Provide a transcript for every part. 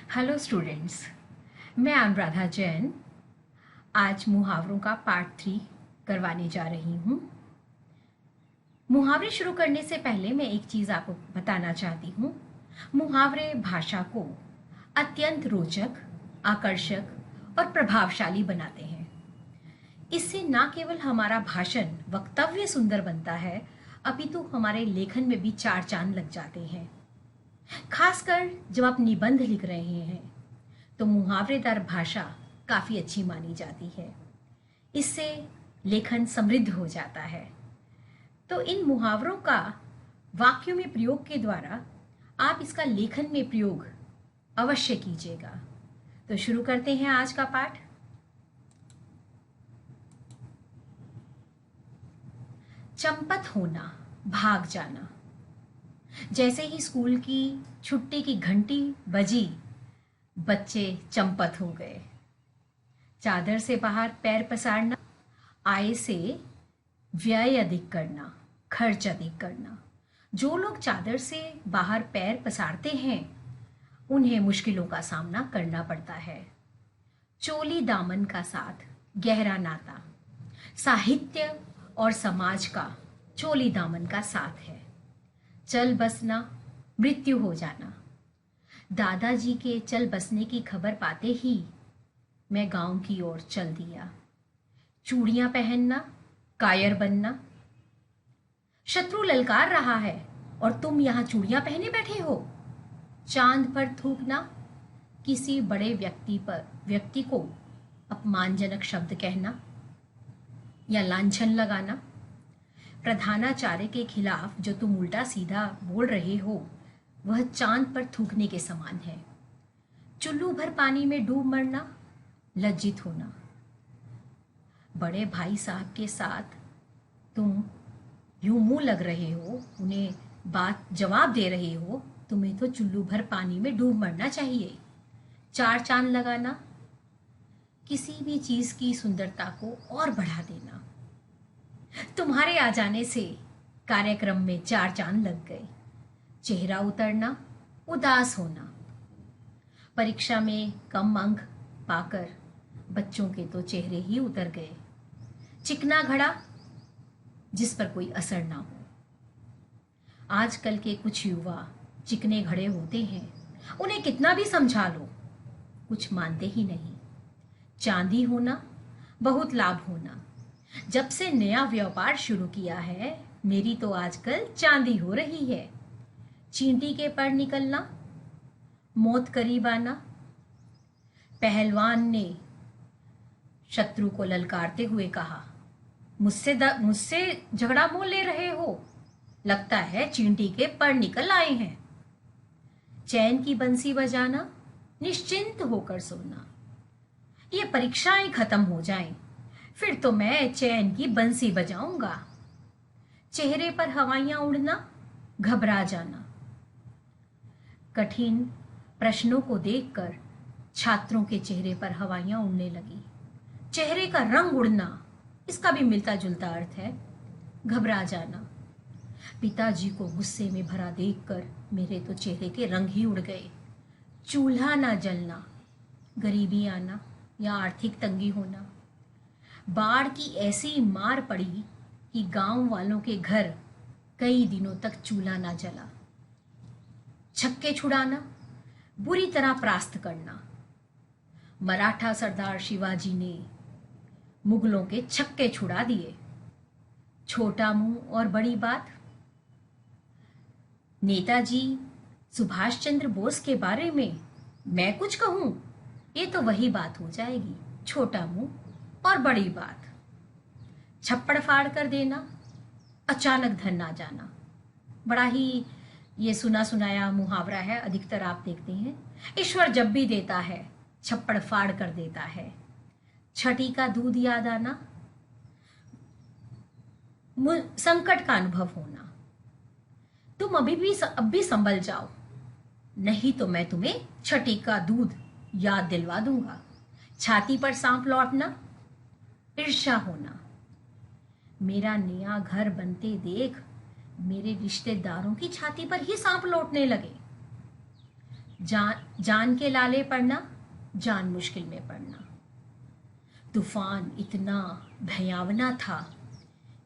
Hello students, मैं अनुराधा जैन आज मुहावरों का पार्ट 3 करवाने जा रही हूँ। मुहावरे शुरू करने से पहले मैं एक चीज़ आपको बताना चाहती हूँ। मुहावरे भाषा को अत्यंत रोचक, आकर्षक और प्रभावशाली बनाते हैं। इससे न केवल हमारा भाषण वक्तव्य सुंदर बनता है, अपितु हमारे लेखन में भी चार चांद लग जाते हैं। खासकर जब आप निबंध लिख रहे हैं तो मुहावरेदार भाषा काफ़ी अच्छी मानी जाती है। इससे लेखन समृद्ध हो जाता है। तो इन मुहावरों का वाक्यों में प्रयोग के द्वारा आप इसका लेखन में प्रयोग अवश्य कीजिएगा। तो शुरू करते हैं आज का पाठ। चंपत होना, भाग जाना। जैसे ही स्कूल की छुट्टी की घंटी बजी, बच्चे चंपत हो गए। चादर से बाहर पैर पसारना, आय से व्यय अधिक करना, खर्च अधिक करना। जो लोग चादर से बाहर पैर पसारते हैं उन्हें मुश्किलों का सामना करना पड़ता है। चोली दामन का साथ गहरा नाता, साहित्य और समाज का चोली दामन का साथ है। चल बसना, मृत्यु हो जाना। दादाजी के चल बसने की खबर पाते ही मैं गांव की ओर चल दिया। चूड़ियां पहनना, कायर बनना। शत्रु ललकार रहा है और तुम यहां चूड़ियां पहने बैठे हो। चांद पर थूकना, किसी बड़े व्यक्ति को अपमानजनक शब्द कहना या लांछन लगाना। प्रधानाचार्य के खिलाफ जो तुम उल्टा सीधा बोल रहे हो वह चांद पर थूकने के समान है। चुल्लू भर पानी में डूब मरना, लज्जित होना। बड़े भाई साहब के साथ तुम यूं मुंह लग रहे हो, उन्हें बात जवाब दे रहे हो, तुम्हें तो चुल्लू भर पानी में डूब मरना चाहिए। चार चांद लगाना, किसी भी चीज की सुंदरता को और बढ़ा देना। तुम्हारे आ जाने से कार्यक्रम में चार चांद लग गए। चेहरा उतरना, उदास होना। परीक्षा में कम अंक पाकर बच्चों के तो चेहरे ही उतर गए। चिकना घड़ा, जिस पर कोई असर ना हो। आजकल के कुछ युवा चिकने घड़े होते हैं, उन्हें कितना भी समझा लो कुछ मानते ही नहीं। चांदी होना, बहुत लाभ होना। जब से नया व्यापार शुरू किया है मेरी तो आजकल चांदी हो रही है। चींटी के पर निकलना, मौत करीब आना। पहलवान ने शत्रु को ललकारते हुए कहा, मुझसे झगड़ा मोल ले रहे हो, लगता है चींटी के पर निकल आए हैं। चैन की बंसी बजाना, निश्चिंत होकर सोना। ये परीक्षाएं खत्म हो जाएं, फिर तो मैं चैन की बंसी बजाऊंगा। चेहरे पर हवाइयां उड़ना, घबरा जाना। कठिन प्रश्नों को देखकर छात्रों के चेहरे पर हवाइयां उड़ने लगी। चेहरे का रंग उड़ना, इसका भी मिलता जुलता अर्थ है, घबरा जाना। पिताजी को गुस्से में भरा देखकर मेरे तो चेहरे के रंग ही उड़ गए। चूल्हा ना जलना, गरीबी आना या आर्थिक तंगी होना। बाढ़ की ऐसी मार पड़ी कि गांव वालों के घर कई दिनों तक चूल्हा ना जला। छक्के छुड़ाना, बुरी तरह परास्त करना। मराठा सरदार शिवाजी ने मुगलों के छक्के छुड़ा दिए। छोटा मुंह और बड़ी बात। नेताजी सुभाष चंद्र बोस के बारे में मैं कुछ कहूं, ये तो वही बात हो जाएगी, छोटा मुंह और बड़ी बात। छप्पड़ फाड़ कर देना, अचानक धन आ जाना। बड़ा ही ये सुना सुनाया मुहावरा है, अधिकतर आप देखते हैं। ईश्वर जब भी देता है छप्पड़ फाड़ कर देता है। छठी का दूध याद आना, संकट का अनुभव होना। तुम अब भी संभल जाओ, नहीं तो मैं तुम्हें छठी का दूध याद दिलवा दूंगा। छाती पर सांप लौटना, ईर्ष्या होना। मेरा नया घर बनते देख मेरे रिश्तेदारों की छाती पर ही सांप लौटने लगे। जान के लाले पड़ना, जान मुश्किल में पड़ना। तूफान इतना भयावना था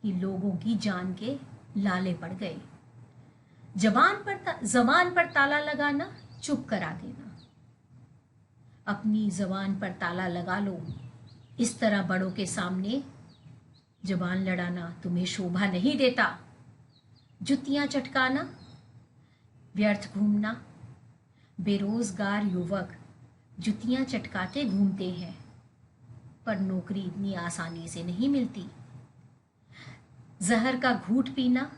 कि लोगों की जान के लाले पड़ गए। जबान पर ताला लगाना, चुप करा देना। अपनी जबान पर ताला लगा लो। इस तरह बड़ों के सामने जबान लड़ाना तुम्हें शोभा नहीं देता। जुतियां चटकाना, व्यर्थ घूमना। बेरोजगार युवक जुतियां चटकाते घूमते हैं, पर नौकरी इतनी आसानी से नहीं मिलती। जहर का घूंट पीना,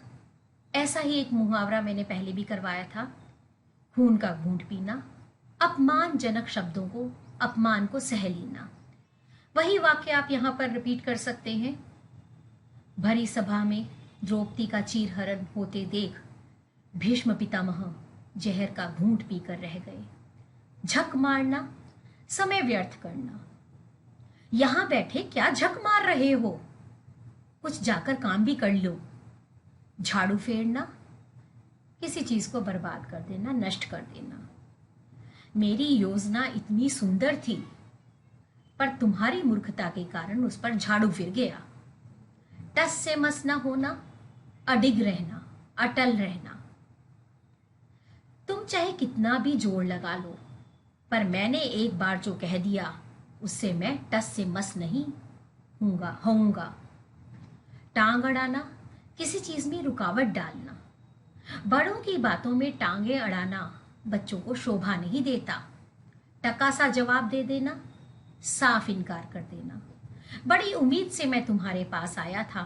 ऐसा ही एक मुहावरा मैंने पहले भी करवाया था। खून का घूंट पीना, अपमानजनक शब्दों को, अपमान को सह लेना। वही वाक्य आप यहां पर रिपीट कर सकते हैं। भरी सभा में द्रौपदी का चीरहरण होते देख भीष्म पितामह जहर का घूंट पीकर रह गए। झक मारना, समय व्यर्थ करना। यहां बैठे क्या झक मार रहे हो, कुछ जाकर काम भी कर लो। झाड़ू फेरना, किसी चीज को बर्बाद कर देना, नष्ट कर देना। मेरी योजना इतनी सुंदर थी, पर तुम्हारी मूर्खता के कारण उस पर झाड़ू फिर गया। टस से मस न होना, अडिग रहना, अटल रहना। तुम चाहे कितना भी जोर लगा लो, पर मैंने एक बार जो कह दिया उससे मैं टस से मस नहीं होऊंगा। टांग अड़ाना, किसी चीज में रुकावट डालना। बड़ों की बातों में टांगे अड़ाना बच्चों को शोभा नहीं देता। टका सा जवाब दे देना, साफ इनकार कर देना। बड़ी उम्मीद से मैं तुम्हारे पास आया था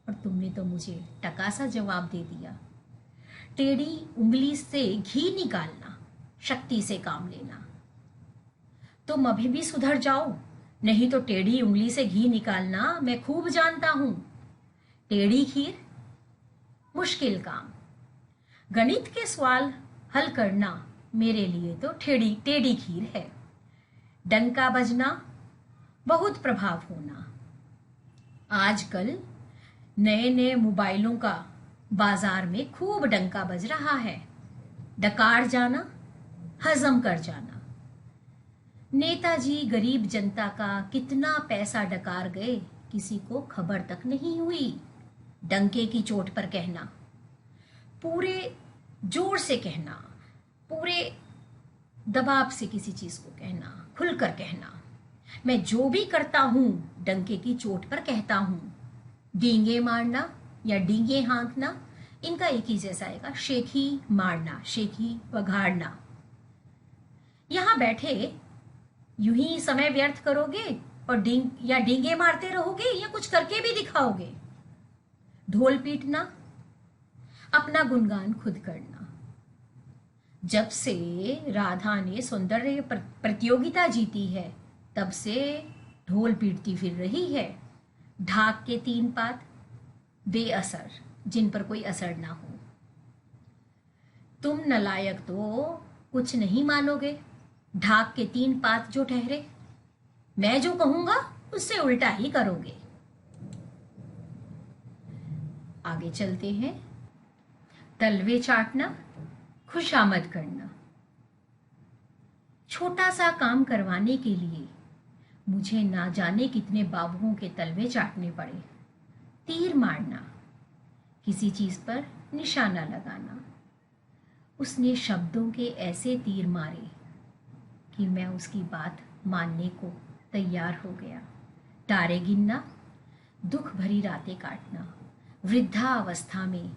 और तुमने तो मुझे टका सा जवाब दे दिया। टेढ़ी उंगली से घी निकालना, शक्ति से काम लेना। तुम अभी भी सुधर जाओ, नहीं तो टेढ़ी उंगली से घी निकालना मैं खूब जानता हूं। टेढ़ी खीर, मुश्किल काम। गणित के सवाल हल करना मेरे लिए तो टेढ़ी खीर है। डंका बजना, बहुत प्रभाव होना। आजकल नए नए मोबाइलों का बाजार में खूब डंका बज रहा है। डकार जाना, हजम कर जाना। नेताजी गरीब जनता का कितना पैसा डकार गए, किसी को खबर तक नहीं हुई। डंके की चोट पर कहना, पूरे जोर से कहना, पूरे दबाव से किसी चीज को कहना, खुलकर कहना। मैं जो भी करता हूं डंके की चोट पर कहता हूं। डींगे मारना या डींगे हाँकना, इनका एक ही जैसा आएगा। शेखी मारना, शेखी बघाड़ना। यहां बैठे यूं ही समय व्यर्थ करोगे और डींगे मारते रहोगे या कुछ करके भी दिखाओगे। ढोल पीटना, अपना गुणगान खुद करना। जब से राधा ने सौंदर्य प्रतियोगिता जीती है, तब से ढोल पीटती फिर रही है। ढाक के 3 पात, बेअसर, जिन पर कोई असर ना हो। तुम नलायक तो कुछ नहीं मानोगे। ढाक के 3 पात जो ठहरे, मैं जो कहूंगा उससे उल्टा ही करोगे। आगे चलते हैं। तलवे चाटना, खुशामद करना। छोटा सा काम करवाने के लिए मुझे ना जाने कितने बाबुओं के तलवे चाटने पड़े। तीर मारना, किसी चीज पर निशाना लगाना। उसने शब्दों के ऐसे तीर मारे कि मैं उसकी बात मानने को तैयार हो गया। तारे गिनना, दुख भरी रातें काटना। वृद्धावस्था में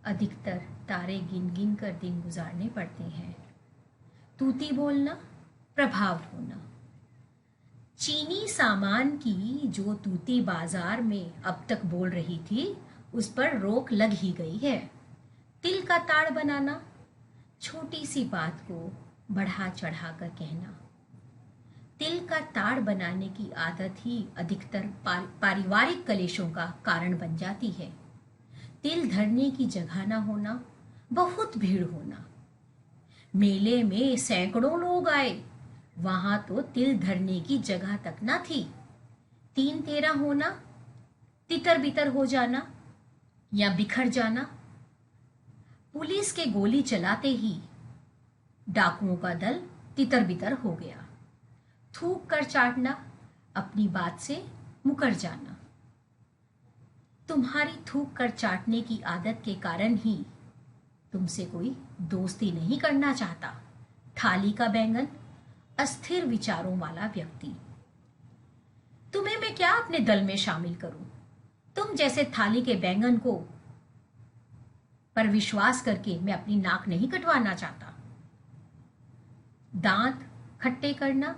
अधिकतर तारे गिन गिन कर दिन गुजारने पड़ते हैं। तूती बोलना, प्रभाव होना। चीनी सामान की जो तूती बाजार में अब तक बोल रही थी, उस पर रोक लग ही गई है। तिल का ताड़ बनाना, छोटी सी बात को बढ़ा चढ़ा कर कहना। तिल का ताड़ बनाने की आदत ही अधिकतर पारिवारिक कलेशों का कारण बन जाती है। तिल धरने की जगह ना होना, बहुत भीड़ होना। मेले में सैकड़ों लोग आए, वहां तो तिल धरने की जगह तक ना थी। 3-13 होना, तितर बितर हो जाना या बिखर जाना। पुलिस के गोली चलाते ही डाकुओं का दल तितर बितर हो गया। थूक कर चाटना, अपनी बात से मुकर जाना। तुम्हारी थूक कर चाटने की आदत के कारण ही तुमसे कोई दोस्ती नहीं करना चाहता। थाली का बैंगन, अस्थिर विचारों वाला व्यक्ति। तुम्हें मैं क्या अपने दल में शामिल करूं? तुम जैसे थाली के बैंगन को पर विश्वास करके मैं अपनी नाक नहीं कटवाना चाहता। दांत खट्टे करना,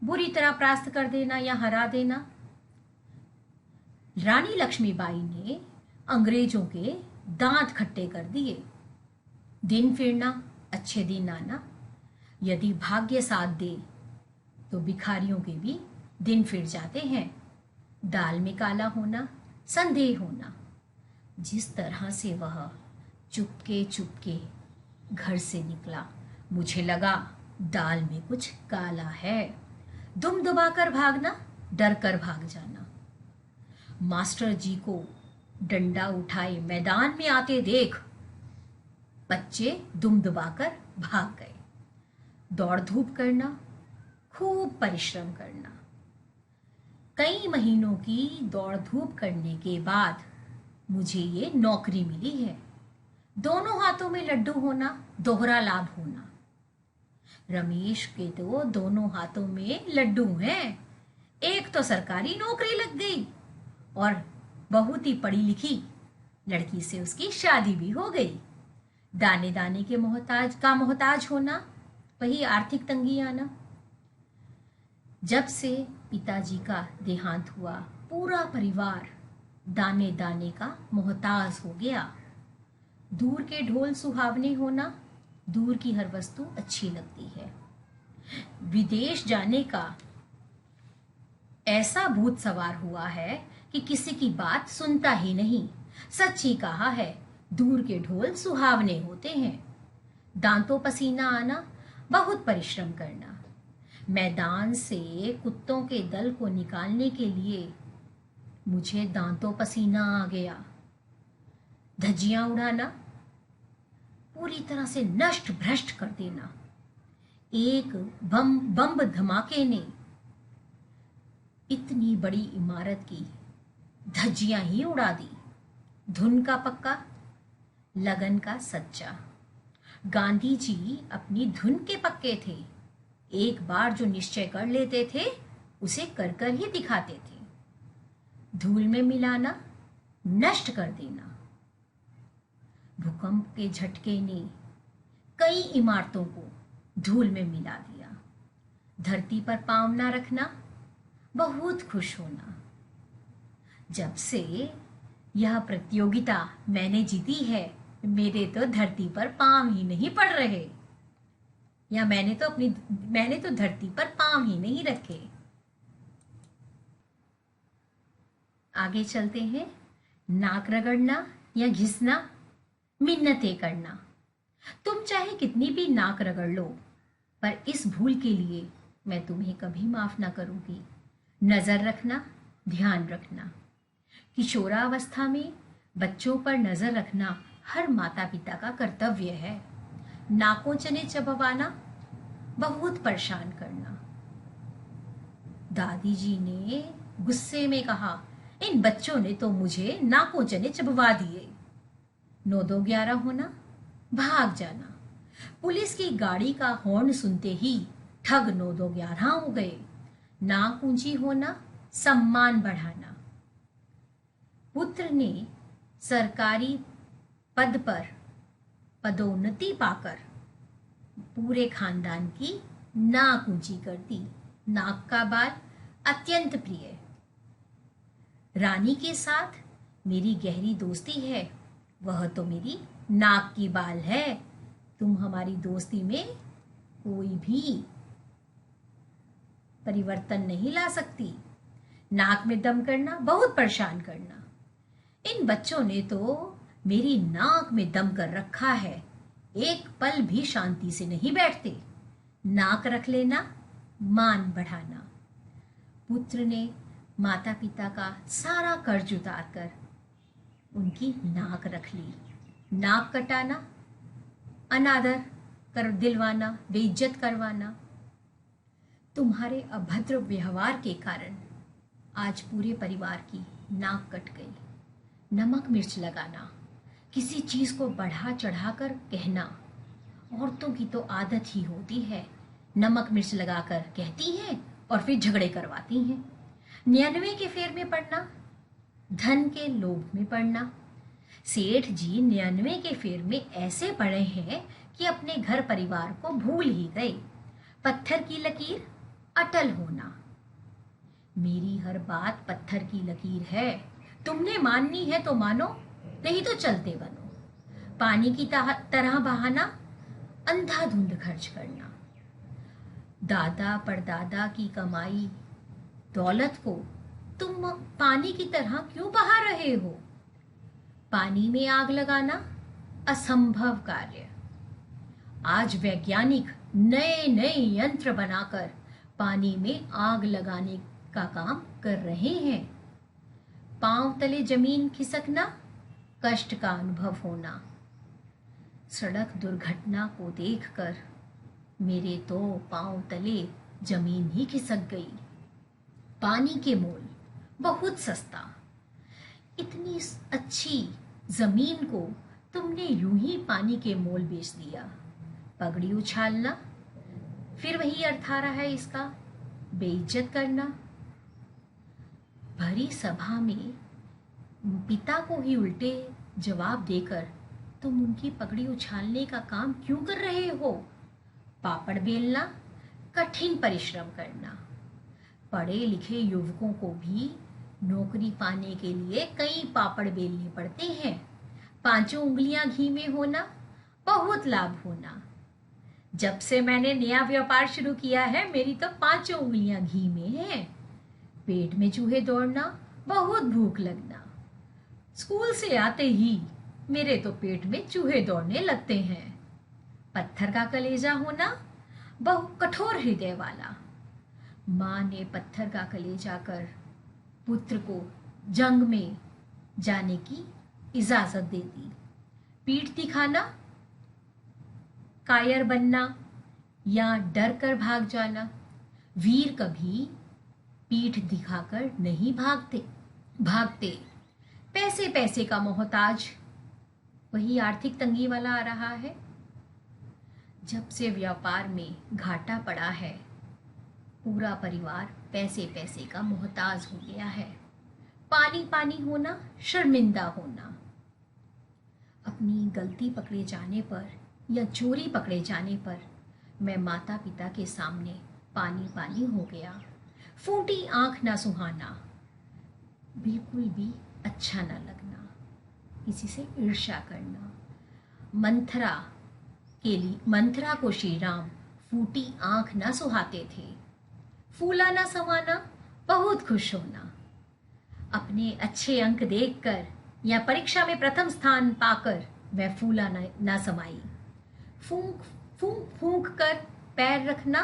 बुरी तरह परास्त कर देना या हरा देना। रानी लक्ष्मीबाई ने अंग्रेजों के दांत खट्टे कर दिए। दिन फिरना, अच्छे दिन आना। यदि भाग्य साथ दे तो भिखारियों के भी दिन फिर जाते हैं। दाल में काला होना, संदेह होना। जिस तरह से वह चुपके चुपके घर से निकला, मुझे लगा दाल में कुछ काला है। दुम दबाकर भागना, डर कर भाग जाना। मास्टर जी को डंडा उठाए मैदान में आते देख बच्चे दुम दबाकर भाग गए। दौड़ धूप करना, खूब परिश्रम करना। कई महीनों की दौड़ धूप करने के बाद मुझे ये नौकरी मिली है। दोनों हाथों में लड्डू होना, दोहरा लाभ होना। रमेश के तो दोनों हाथों में लड्डू हैं। एक तो सरकारी नौकरी लग गई और बहुत ही पढ़ी लिखी लड़की से उसकी शादी भी हो गई। दाने दाने के मोहताज होना, वही आर्थिक तंगी आना। जब से पिताजी का देहांत हुआ, पूरा परिवार दाने दाने का मोहताज हो गया। दूर के ढोल सुहावने होना, दूर की हर वस्तु अच्छी लगती है। विदेश जाने का ऐसा भूत सवार हुआ है कि किसी की बात सुनता ही नहीं। सच ही कहा है, दूर के ढोल सुहावने होते हैं। दांतों पसीना आना, बहुत परिश्रम करना। मैदान से कुत्तों के दल को निकालने के लिए मुझे दांतों पसीना आ गया। धज्जियां उड़ाना, पूरी तरह से नष्ट भ्रष्ट कर देना। एक बम धमाके ने इतनी बड़ी इमारत की धज्जियां ही उड़ा दी। धुन का पक्का, लगन का सच्चा। गांधी जी अपनी धुन के पक्के थे। एक बार जो निश्चय कर लेते थे उसे कर कर ही दिखाते थे। धूल में मिलाना, नष्ट कर देना। भूकंप के झटके ने कई इमारतों को धूल में मिला दिया। धरती पर पांव ना रखना, बहुत खुश होना। जब से यह प्रतियोगिता मैंने जीती है, मेरे तो धरती पर पांव ही नहीं पड़ रहे, या मैंने तो धरती पर पांव ही नहीं रखे। आगे चलते हैं। नाक रगड़ना या घिसना, मिन्नतें करना। तुम चाहे कितनी भी नाक रगड़ लो, पर इस भूल के लिए मैं तुम्हें कभी माफ ना करूंगी। नजर रखना, ध्यान रखना। किशोरावस्था में बच्चों पर नजर रखना हर माता पिता का कर्तव्य है। नाकों चने चबवाना, बहुत परेशान करना। दादी जी ने गुस्से में कहा, इन बच्चों ने तो मुझे नाकों चने चबवा दिए। 9-2-11 होना, भाग जाना। पुलिस की गाड़ी का हॉर्न सुनते ही ठग 9-2-11 हो गए। नाक ऊंची होना, सम्मान बढ़ाना। पुत्र ने सरकारी पद पर पदोन्नति पाकर पूरे खानदान की नाक ऊंची कर दी। नाक का बाल अत्यंत प्रिय। रानी के साथ मेरी गहरी दोस्ती है, वह तो मेरी नाक की बाल है। तुम हमारी दोस्ती में कोई भी परिवर्तन नहीं ला सकती। नाक में दम करना, बहुत परेशान करना। इन बच्चों ने तो मेरी नाक में दम कर रखा है, एक पल भी शांति से नहीं बैठते। नाक रख लेना, मान बढ़ाना। पुत्र ने माता पिता का सारा कर्ज उतार कर उनकी नाक रख ली। नाक कटाना, अनादर कर दिलवाना, बेइज्जत करवाना। तुम्हारे अभद्र व्यवहार के कारण आज पूरे परिवार की नाक कट गई। नमक मिर्च लगाना, किसी चीज को बढ़ा चढ़ाकर कहना, औरतों की तो आदत ही होती है। नमक मिर्च लगाकर कहती हैं और फिर झगड़े करवाती हैं। 99 के फेर में पड़ना, धन के लोभ में पड़ना। सेठ जी 99 के फेर में ऐसे पड़े हैं कि अपने घर परिवार को भूल ही गए। पत्थर की लकीर, अटल होना। मेरी हर बात पत्थर की लकीर है। तुमने माननी है तो मानो, नहीं तो चलते बनो। पानी की तरह बहाना, अंधाधुंध खर्च करना। दादा परदादा की कमाई दौलत को तुम पानी की तरह क्यों बहा रहे हो? पानी में आग लगाना असंभव कार्य। आज वैज्ञानिक नए नए यंत्र बनाकर पानी में आग लगाने का काम कर रहे हैं। पांव तले जमीन खिसकना, कष्ट का अनुभव होना। सड़क दुर्घटना को देखकर मेरे तो पांव तले जमीन ही खिसक गई। पानी के मोल बहुत सस्ता। इतनी अच्छी जमीन को तुमने यूं ही पानी के मोल बेच दिया। पगड़ी उछालना, फिर वही अर्थ आ रहा है इसका, बेइज्जत करना। भरी सभा में पिता को ही उल्टे जवाब देकर तुम उनकी पगड़ी उछालने का काम क्यों कर रहे हो? पापड़ बेलना, कठिन परिश्रम करना। पढ़े लिखे युवकों को भी नौकरी पाने के लिए कई पापड़ बेलने पड़ते हैं। 5 उंगलियां घी में होना, बहुत लाभ होना। जब से मैंने नया व्यापार शुरू किया है, मेरी तो 5 उंगलियां घी में हैं। पेट में चूहे दौड़ना, बहुत भूख लगना। स्कूल से आते ही मेरे तो पेट में चूहे दौड़ने लगते हैं। पत्थर का कलेजा होना, बहु कठोर हृदय वाला। माँ ने पत्थर का कलेजा कर पुत्र को जंग में जाने की इजाजत दे दी। पीठ दिखाना, कायर बनना या डर कर भाग जाना। वीर कभी पीठ दिखाकर नहीं भागते। पैसे पैसे का मोहताज, वही आर्थिक तंगी वाला आ रहा है। जब से व्यापार में घाटा पड़ा है, पूरा परिवार पैसे पैसे का मोहताज हो गया है। पानी पानी होना, शर्मिंदा होना। अपनी गलती पकड़े जाने पर या चोरी पकड़े जाने पर मैं माता पिता के सामने पानी पानी हो गया। फूटी आंख ना सुहाना, बिल्कुल भी अच्छा ना लगना, किसी से ईर्ष्या करना। मंथरा को श्री राम फूटी आंख ना सुहाते थे। फूला ना समाना, बहुत खुश होना। अपने अच्छे अंक देखकर या परीक्षा में प्रथम स्थान पाकर मैं फूला ना समाई। फूंक फूंक फूंक कर पैर रखना,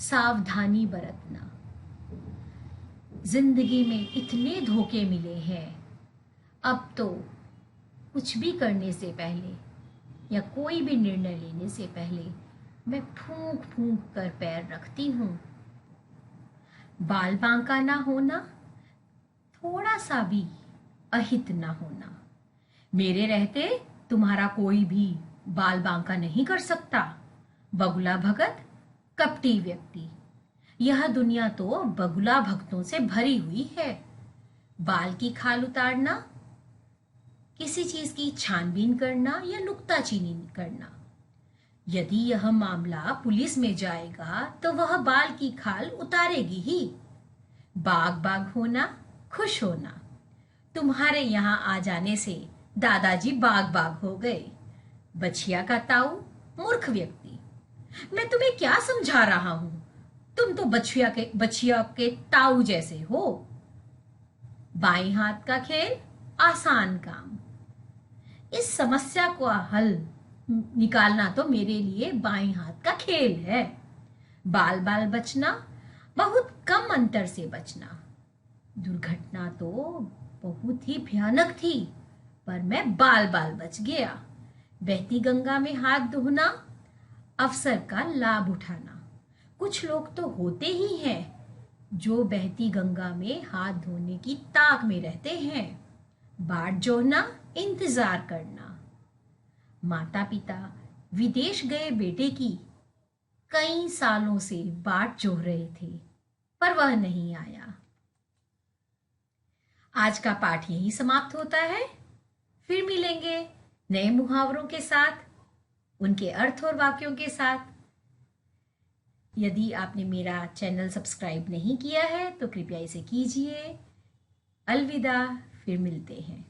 सावधानी बरतना। जिंदगी में इतने धोखे मिले हैं, अब तो कुछ भी करने से पहले या कोई भी निर्णय लेने से पहले मैं फूंक फूंक कर पैर रखती हूँ। बाल बांका ना होना, थोड़ा सा भी अहित ना होना। मेरे रहते तुम्हारा कोई भी बाल बांका नहीं कर सकता। बगुला भगत, कपटी व्यक्ति। यह दुनिया तो बगुला भक्तों से भरी हुई है। बाल की खाल उतारना, किसी चीज की छानबीन करना या नुक्ताचीनी करना। यदि यह मामला पुलिस में जाएगा तो वह बाल की खाल उतारेगी ही। बाग बाग होना, खुश होना। तुम्हारे यहाँ आ जाने से दादाजी बाग बाग हो गए। बछिया का ताऊ, मूर्ख व्यक्ति। मैं तुम्हें क्या समझा रहा हूं? तुम तो बछिया के ताऊ जैसे हो। बाएं हाथ का खेल, आसान काम। इस समस्या को हल निकालना तो मेरे लिए बाएं हाथ का खेल है। बाल बाल बचना, बहुत कम अंतर से बचना। दुर्घटना तो बहुत ही भयानक थी, पर मैं बाल बाल बच गया। बहती गंगा में हाथ धोना, अवसर का लाभ उठाना। कुछ लोग तो होते ही हैं जो बहती गंगा में हाथ धोने की ताक में रहते हैं। बाट जोहना, इंतजार करना। माता पिता विदेश गए बेटे की कई सालों से बाट जोह रहे थे, पर वह नहीं आया। आज का पाठ यही समाप्त होता है। फिर मिलेंगे नए मुहावरों के साथ, उनके अर्थ और वाक्यों के साथ। यदि आपने मेरा चैनल सब्सक्राइब नहीं किया है तो कृपया इसे कीजिए। अलविदा, फिर मिलते हैं।